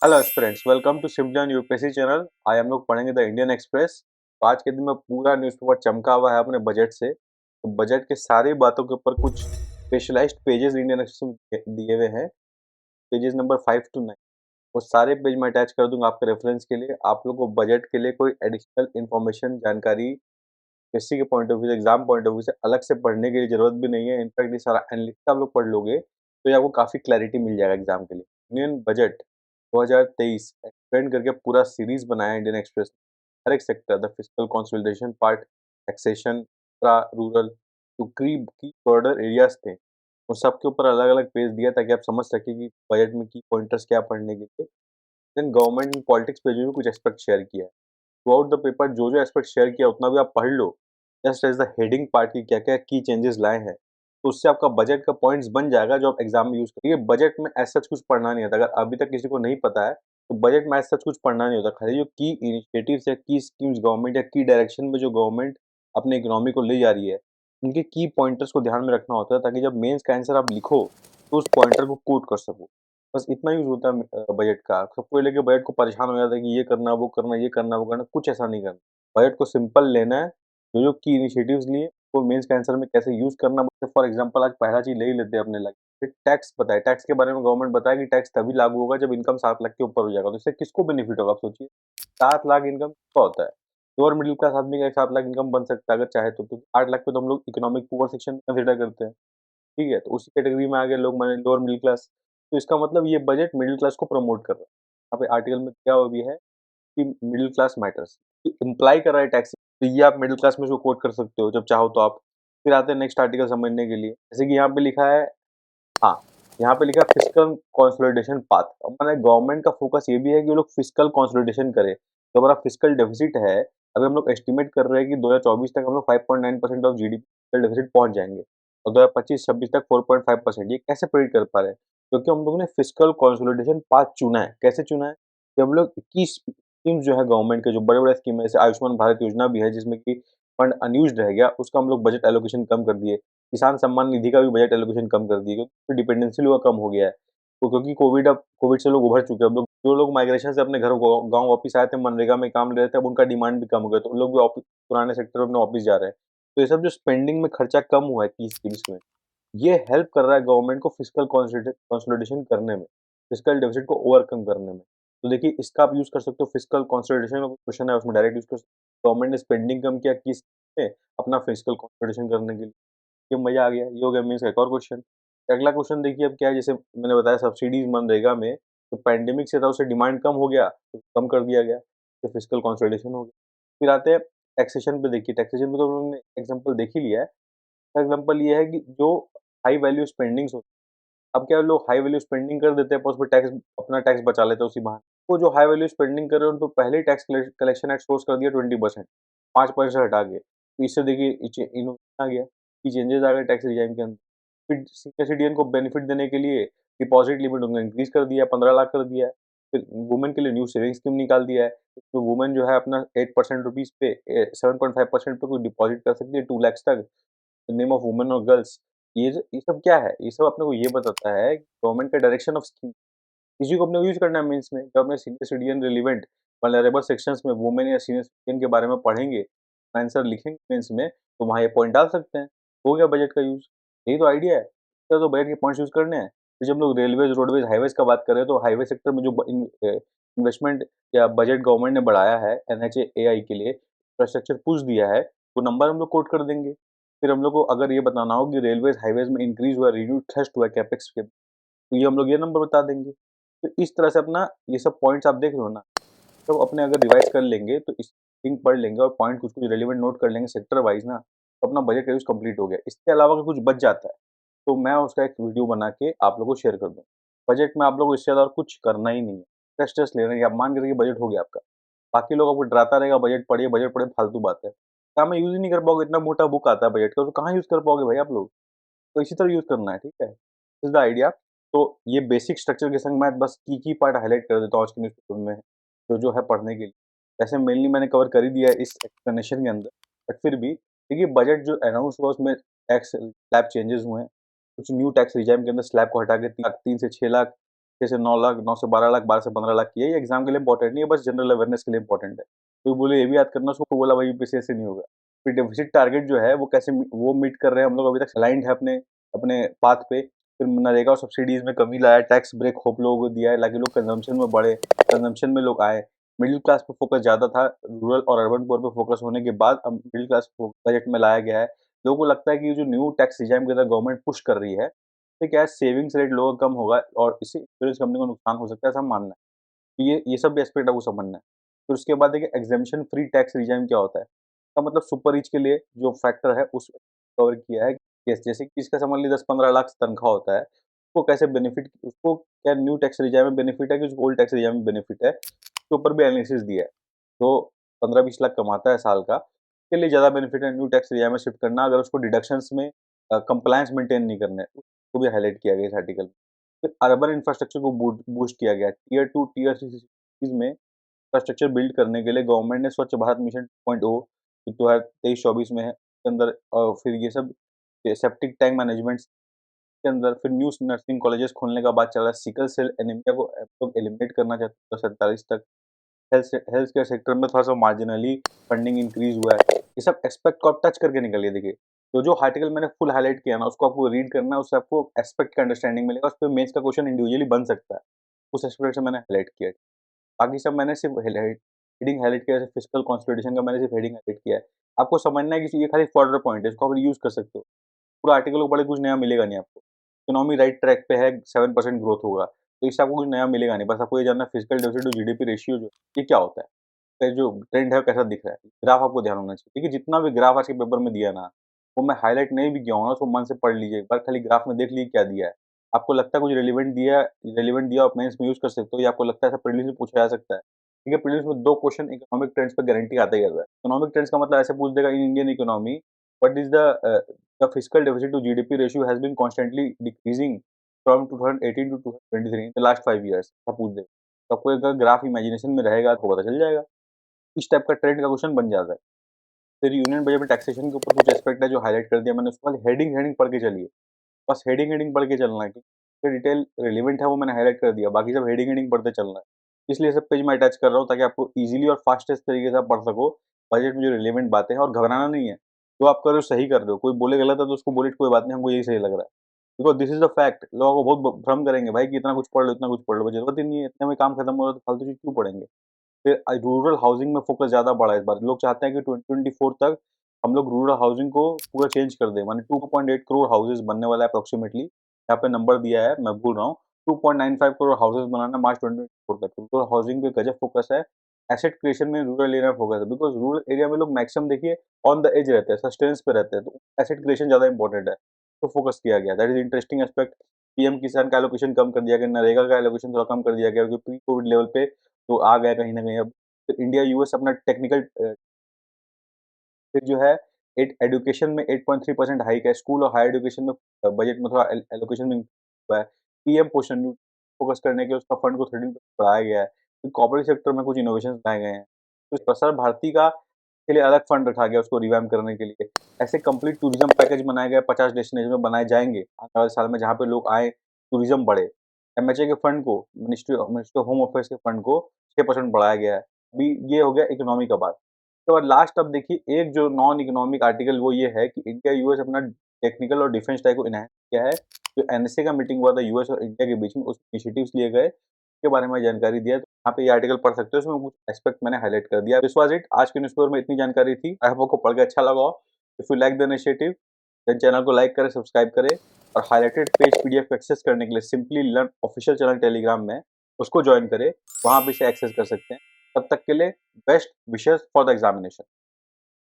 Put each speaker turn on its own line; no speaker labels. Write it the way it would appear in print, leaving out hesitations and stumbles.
Hello friends, welcome to Shivjan UPSC channel. आज हम लोग पढ़ेंगे द इंडियन एक्सप्रेस। तो आज के दिन में पूरा न्यूज़पेपर चमका हुआ है अपने बजट से। तो बजट के सारी बातों के ऊपर कुछ स्पेशलाइज्ड पेजेस इंडियन एक्सप्रेस में दिए हुए हैं, पेजेस नंबर 5 to 9। वो सारे पेज मैं अटैच कर दूंगा आपके रेफरेंस के लिए। आप लोग को बजट के लिए कोई एडिशनल इन्फॉर्मेशन जानकारी किसी के पॉइंट ऑफ व्यू से, एग्जाम पॉइंट ऑफ व्यू से अलग से पढ़ने की जरूरत भी नहीं है। इनफैक्ट ये सारा एनालिसिस आप लोग पढ़ लोगे तो ये आपको काफी क्लैरिटी मिल जाएगा एग्जाम के लिए। इंडियन बजट 2023 एक्सप्लेन करके पूरा सीरीज बनाया इंडियन एक्सप्रेस ने। हर एक sector, the fiscal consolidation part, taxation, rural, to की बॉर्डर एरियाज थे, उन सब के ऊपर अलग अलग पेज दिया ताकि आप समझ सके कि बजट में की पॉइंटर्स क्या पढ़ने के लिए। देन गवर्नमेंट पॉलिटिक्स पेज में भी कुछ एस्पेक्ट शेयर किया है। थ्रू आउट द पेपर जो जो एस्पेक्ट शेयर किया उतना भी आप पढ़ लो, just as the heading part की क्या क्या की चेंजेस लाए हैं, तो उससे आपका बजट का पॉइंट्स बन जाएगा जो आप एग्जाम में यूज करिए। बजट में ऐसा कुछ पढ़ना नहीं होता। अगर अभी तक किसी को नहीं पता है तो बजट में ऐसा कुछ पढ़ना नहीं होता। खाली जो की इनिशिएटिव्स या की स्कीम्स गवर्नमेंट या की डायरेक्शन में जो गवर्नमेंट अपने इकोनॉमी को ले जा रही है, उनके की पॉइंटर्स को ध्यान में रखना होता है ताकि जब मेंस का आंसर आप लिखो तो उस पॉइंटर को कोट कर सको। बस इतना यूज होता है बजट का। सबको लेके बजट को परेशान हो जाता है कि ये करना वो करना ये करना वो करना, कुछ ऐसा नहीं करना। बजट को सिंपल लेना है। जो जो की इनिशिएटिव्स लिए वो मेंस के आंसर में कैसे यूज करना। फॉर एग्जांपल आज पहला चीज ले ही लेते हैं अपने लाइफ। फिर टैक्स बताए, टैक्स के बारे में गवर्नमेंट बताया कि टैक्स तभी लागू होगा जब इनकम 7 लाख के ऊपर हो जाएगा। तो इससे किसको बेनिफिट होगा आप सोचिए। 7 लाख इनकम किसका होता है। लोअर मिडिल क्लास आदमी का 7 लाख इनकम बन सकता है अगर चाहे तो, क्योंकि 8 लाख पे तो हम लोग इकोनॉमिक पुअर सेक्शन कंसिडर करते हैं। ठीक है, तो उसी कैटेगरी में आ गए लोग, माने लोअर मिडिल क्लास। तो इसका मतलब ये बजट मिडिल क्लास को प्रमोट कर रहा है। यहाँ पे आर्टिकल में क्या हुआ भी है कि मिडिल क्लास मैटर्स इम्प्लाई कर रहा है टैक्स। तो ये आप मिडिल क्लास में इसको कोट कर सकते हो जब चाहो तो आप। फिर आते हैं नेक्स्ट आर्टिकल समझने के लिए, जैसे कि यहाँ पे लिखा है, हाँ, यहाँ पे लिखा है फिस्कल कंसोलिडेशन पाथ। अब माने गवर्नमेंट का फोकस ये भी है कि वो लोग फिस्कल कंसोलिडेशन करे। तो हमारा फिस्कल डेफिसिट है, अभी हम लोग एस्टिमेट कर रहे हैं कि 2024 तक हम लोग 5.9% ऑफ जीडीपी फिस्कल डेफिसिट पहुंच जाएंगे और 2025-26 तक 4.5%। ये कैसे प्रेडिक्ट कर पा रहे हैं? क्योंकि हम लोगों ने फिस्कल कंसोलिडेशन पाथ चुना है। कैसे चुना है कि हम लोग 21 स्कीम्स जो है गवर्नमेंट के, जो बड़े बड़े स्कीम है, जैसे आयुष्मान भारत योजना भी है जिसमें कि फंड अनयूज्ड रह गया, उसका हम लोग बजट एलोकेशन कम कर दिए। किसान सम्मान निधि का भी बजट एलोकेशन कम कर दिए क्योंकि डिपेंडेंसी लोगों का कम हो गया है। तो क्योंकि कोविड से लोग उभर चुके हैं। अब लोग, जो लोग माइग्रेशन से अपने घर गाँव वापस आए थे, मनरेगा में काम ले रहे थे, अब उनका डिमांड भी कम हो गया, तो उन लोग भी पुराने सेक्टर में अपने वापस जा रहे हैं। तो ये सब जो स्पेंडिंग में खर्चा कम हुआ है की स्कीम्स में, ये हेल्प कर रहा है गवर्नमेंट को फिस्कल कंसोलिडेशन करने में, फिस्कल डेफिसिट को ओवरकम करने में। तो देखिए इसका आप यूज कर सकते हो। फिस्कल कंसोलिडेशन का क्वेश्चन है उसमें डायरेक्ट यूज कर सकते हो। गवर्नमेंट ने स्पेंडिंग कम किया किस में, अपना फिस्कल कंसोलिडेशन करने के लिए। ये मजा आ गया। ये हो गया मीन्स का एक और क्वेश्चन। अगला क्वेश्चन देखिए अब क्या है, जैसे मैंने बताया सब्सिडीज मनरेगा में तो पैंडेमिक से था, उससे डिमांड कम हो गया तो कम कर दिया गया, तो फिस्कल कंसोलिडेशन हो गया। फिर आते हैं टैक्सेशन पे। देखिए टैक्सेशन पे तो हम लोगों ने एग्जांपल देख ही लिया है। एग्जांपल ये है कि जो हाई वैल्यू स्पेंडिंग्स होती है, अब क्या है, लोग हाई वैल्यू स्पेंडिंग कर देते हैं पर उस पर टैक्स, अपना टैक्स बचा लेते हैं उसी बहाने। वो जो हाई वैल्यू स्पेंडिंग कर रहे हैं उन पर पहले ही टैक्स कलेक्शन एट सोर्स कर दिया 20%, 5% हटा के। तो इससे देखिए इनोवेशन आ गया, कि चेंजेस आ गए टैक्स रिजाइम के अंदर। फिर सीनियर सिटीजन को बेनिफिट देने के लिए डिपॉजिट लिमिट उन्होंने इंक्रीज कर दिया है, 15 लाख कर दिया है। फिर वुमेन के लिए न्यू सेविंग स्कीम निकाल दिया है। तो वुमेन जो है अपना 8% रुपीज पे 7.5% पे कोई डिपॉजिट कर सकती है 2 लाख तक, नेम ऑफ वुमेन और गर्ल्स। ये सब क्या है? ये सब अपने को ये बताता है गवर्नमेंट का डायरेक्शन ऑफ स्कीम। इसी को अपने को यूज करना है मेंस में। जब अपने senior citizen relevant vulnerable sections में वुमेन या सीनियर सिटीजन के बारे में पढ़ेंगे, आंसर लिखेंगे मेंस में, तो वहाँ ये पॉइंट डाल सकते हैं। हो गया बजट का यूज। यही तो आइडिया है। इसका तो बजट के पॉइंट्स यूज करने हैं। फिर जब लोग रेलवेज, रोडवेज, हाईवेज का बात कर रहे हैं तो हाईवे सेक्टर में जो इन्वेस्टमेंट या बजट गवर्नमेंट ने बढ़ाया है NHAI के लिए, इंफ्रास्ट्रक्चर पुश दिया है, वो नंबर हम लोग कोट कर देंगे। फिर हम लोग को अगर ये बताना हो कि रेलवेज हाईवेज में इंक्रीज हुआ, रिन्यूड थ्रस्ट हुआ कैपेक्स के, तो ये हम लोग ये नंबर बता देंगे। तो इस तरह से अपना ये सब पॉइंट्स आप देख रहे हो ना, तो अपने अगर रिवाइज कर लेंगे तो इस थिंक पढ़ लेंगे और पॉइंट कुछ कुछ रेलिवेंट नोट कर लेंगे सेक्टर वाइज ना, तो अपना बजट का यूज कंप्लीट हो गया। इसके अलावा अगर कुछ बच जाता है तो मैं उसका एक वीडियो बना के आप लोगों को शेयर कर दूँ। बजट में आप लोग को इससे ज़्यादा और कुछ करना ही नहीं है। स्ट्रेस लेना है, आप मान के चलिए बजट हो गया आपका। बाकी लोग आपको डराता रहेगा बजट पढ़िए, फालतू बात है। काम में यूज़ ही नहीं कर पाओगे। इतना मोटा बुक आता है बजट का, तो कहाँ यूज़ कर पाओगे भाई आप लोग। तो इसी तरह यूज़ करना है, ठीक है? This is the idea. तो ये बेसिक स्ट्रक्चर के संग मैं बस की पार्ट हाइलाइट कर देता हूँ आज के न्यूज़पेपर में, जो है पढ़ने के लिए। वैसे मेनली मैंने कवर कर ही दिया है इस एक्सप्लेनेशन के अंदर, बट फिर भी देखिए बजट जो अनाउंस हुआ उसमें टैक्स स्लैब चेंजेस हुए हैं। कुछ न्यू टैक्स रिजाइम के अंदर स्लैब को हटा के 3 से 6 लाख, 6 से 9 लाख, 9 से 12 लाख, 12 से 15 लाख की है। ये एग्जाम के लिए इंपॉर्टेंट नहीं है, बस जनरल अवेयरनेस के लिए इंपॉर्टेंट है। तो बोले ये भी याद करना, उसको बोला भाई यूपीएससी ऐसे नहीं होगा। फिर डेफिसिट टारगेट जो है वो कैसे वो मीट कर रहे हैं हम लोग, अभी तक अलाइंड है अपने अपने पाथ पे। फिर मनरेगा और सब्सिडीज में कमी लाया, टैक्स ब्रेक होप लोगों को दिया है ताकि लोग कंजम्पशन में बढ़े, कंजम्पशन में लोग आए। मिडिल क्लास पे फोकस ज़्यादा था, रूरल और अर्बन पुअर पे फोकस होने के बाद अब मिडिल क्लास को बजट में लाया गया है। लोगों को लगता है कि जो न्यू टैक्स रिजाइम की तरह गवर्नमेंट पुश कर रही है, तो क्या है सेविंग्स रेट लोगों का कम होगा और इससे इंश्योरेंस कंपनी को नुकसान हो सकता है, ऐसा मानना है। तो ये सब भी एस्पेक्ट आपको समझना है। फिर उसके बाद देखिए एग्जेम्पशन फ्री टैक्स रिजाइम क्या होता है? इसका मतलब सुपर रिच के लिए जो फैक्टर है उस कवर किया है। जैसे कि किसका समझ लीजिए 10-15 लाख तनख्वाह होता है, उसको कैसे बेनिफिट, उसको क्या न्यू टैक्स रिजाइम में बेनिफिट है कि ओल्ड टैक्स रिजाइम में बेनिफिट है, उसके ऊपर भी एनालिसिस दिया है। तो 15-20 लाख कमाता है साल का, उसके लिए ज़्यादा बेनिफिट है न्यू टैक्स रिजाइम में शिफ्ट करना, अगर उसको डिडक्शंस में कंप्लायंस मेंटेन नहीं करना है, उसको भी हाइलाइट किया गया इस आर्टिकल में। फिर अर्बन इंफ्रास्ट्रक्चर को बूस्ट किया गया है। टियर 2, टियर 3 सिटीज़ में इंफ्रास्ट्रक्चर बिल्ड करने के लिए गवर्नमेंट ने स्वच्छ भारत मिशन 2.0 जो 2023-24 में है, उसके अंदर फिर ये सब सेप्टिक टैंक मैनेजमेंट के अंदर फिर न्यू नर्सिंग कॉलेजेस खोलने का बात चल रहा है। सिकल सेल एनीमिया को लोग एलिमिनेट करना चाहते हैं 2047 तक। हेल्थ केयर सेक्टर में थोड़ा-सा मार्जिनली फंडिंग इंक्रीज़ हुआ है। ये सब एस्पेक्ट को आप टच करके निकलिए देखिए। तो जो आर्टिकल मैंने फुल हाइलाइट किया ना, उसको आपको रीड करना है, उससे आपको एस्पेक्ट का अंडरस्टैंडिंग मिलेगा, उसपे मेंस का क्वेश्चन इंडिविजुअली बन सकता है। उस एस्पेक्ट से मैंने हाइलाइट किया है। बाकी सब मैंने सिर्फ हेडिंग हाइलाइट किया है, जैसे फिस्कल कंसोलिडेशन का मैंने सिर्फ हेडिंग हाइलाइट किया है। आपको समझना है कि ये खाली फॉर्डर पॉइंट है, इसको आप यूज़ कर सकते हो। पूरा आर्टिकल को पढ़े कुछ नया मिलेगा नहीं आपको। इकोनॉमी राइट ट्रैक पे है, 7% ग्रोथ होगा, तो इससे आपको कुछ नया मिलेगा नहीं। बस आपको ये जानना है physical deficit to GDP ratio जो ये क्या होता है? का जो ट्रेंड है वो कैसा दिख रहा है? ग्राफ आपको ध्यान होना चाहिए। देखिए जितना भी ग्राफ आज के पेपर में दिया ना, वो मैं हाइलाइट नहीं भी किया हूँ ना, उसको मन से पढ़ लीजिए। एक बार खाली ग्राफ में देख लीजिए क्या दिया है। आपको लगता है कुछ रेलेवेंट दिया आप मेंस में यूज़ कर सकते हो, या आपको लगता है ऐसा प्रीलिम्स में पूछा जा सकता है। ठीक है, प्रीलिम्स में 2 क्वेश्चन इकोनॉमिक ट्रेंड्स पे गारंटी आता ही आता है। इकोनॉमिक ट्रेंड्स का मतलब ऐसे पूछ देगा in Indian economy what is the fiscal deficit to GDP ratio has been constantly decreasing from 2018 to 2023 in the last 5 years ऐसा पूछ देगा। तो आपको अगर ग्राफ इमेजिनेशन में रहेगा तो पता चल जाएगा। इस टाइप का ट्रेंड का क्वेश्चन बन जाता है। फिर यूनियन बजट में टैक्सेशन के ऊपर कुछ एस्पेक्ट है जो हाइलाइट कर दिया मैंने, उसको खाली हेडिंग पढ़ के चलिए। बस हेडिंग पढ़ के चलना है, जो डिटेल रिलेवेंट है वो मैंने हाइलाइट कर दिया, बाकी सब हेडिंग पढ़ते चलना है। इसलिए सब पेज मैं अटैच कर रहा हूँ ताकि आपको ईज़िली और फास्टेस्ट तरीके से आप पढ़ सको, बजट में जो रिलेवेंट बातें हैं, और घबराना नहीं है। जो आप कर रहे हो सही कर रहे हो, कोई बोले गलत है तो उसको बोले कोई बात नहीं, हमको यही सही लग रहा है। Because this is the fact. लोगों को बहुत भ्रम करेंगे भाई कि इतना कुछ पढ़ लो, इतना कुछ पढ़ लो, ज़रूरत ही नहीं है, इतने में काम खत्म हो रहा है तो फालतू चीज़ क्यों पढ़ेंगे? फिर रूरल हाउसिंग में फोकस ज़्यादा बढ़ा है इस बार। लोग चाहते हैं कि 2024 तक हम लोग रूरल हाउसिंग को पूरा चेंज कर दें। माने 2.8 करोड़ हाउसेस बनने वाला है अप्रॉक्सिमेटली। यहाँ पे नंबर दिया है, मैं भूल रहा हूँ। 2.95 करोड़ हाउसेस बनाना मार्च 2024 तक। रूरल हाउसिंग पे गजब फोकस है। एसेट क्रिएशन में रूरल एरिया में फोकस है, बिकॉज़ रूरल एरिया में लोग मैक्सिमम देखिए ऑन द एज रहते हैं, सस्टेनेंस पे रहते हैं, तो एसेट क्रिएशन ज़्यादा इंपॉर्टेंट है। तो फोकस किया गया। That is interesting aspect. PM किसान का एलोकेशन कम कर दिया गया, नरेगा का एलोकेशन थोड़ा कम कर दिया गया क्योंकि प्री कोविड लेवल पे तो आ गया कहीं न कहीं अब। तो इंडिया यूएस अपना टेक्निकल फिर जो है एजुकेशन में 8.3% हाइक है। स्कूल और हायर एजुकेशन में बजट में थोड़ा एलोकेशन में हुआ है। पीएम पोषण न्यू फोकस करने के उसका फंड को 13% बढ़ाया गया है। फिर कॉर्पोरेट सेक्टर में कुछ इनोवेशंस लाए गए हैं। तो प्रसार भारती का के लिए अलग फंड रखा गया उसको रिवैम्प करने के लिए। ऐसे कंप्लीट टूरिज्म पैकेज बनाया गया, 50 डेस्टिनेशन में बनाए जाएँगे आने वाले साल में, जहाँ पे लोग आएँ, टूरिज्म बढ़े। एमएचए के फंड को मिनिस्ट्री ऑफ होम अफेयर्स के फंड को 6% बढ़ाया गया है। अभी ये हो गया इकोनॉमी का बात। तो लास्ट अब देखिए एक जो नॉन इकोनॉमिक आर्टिकल वो ये है कि इंडिया यूएस अपना टेक्निकल और डिफेंस टाई को एनहांस किया है। जो एनएसए का मीटिंग हुआ था यूएस और इंडिया के बीच में, उस इनिशिएटिव्स लिए गए, उसके बारे में जानकारी दिया है। तो यहाँ पे ये आर्टिकल पढ़ सकते हो, इसमें कुछ एस्पेक्ट मैंने हाइलाइट कर दिया। This was it. आज के न्यूज़पेपर में इतनी जानकारी थी। आई होप आपको पढ़ के अच्छा लगा हो। If you like the initiative then channel को लाइक करें, सब्सक्राइब करें, और हाइलाइटेड पेज पीडीएफ को एक्सेस करने के लिए simply learn official channel Telegram में उसको ज्वाइन करें, वहाँ पे इसे एक्सेस कर सकते हैं। तब तक के लिए best wishes for the examination.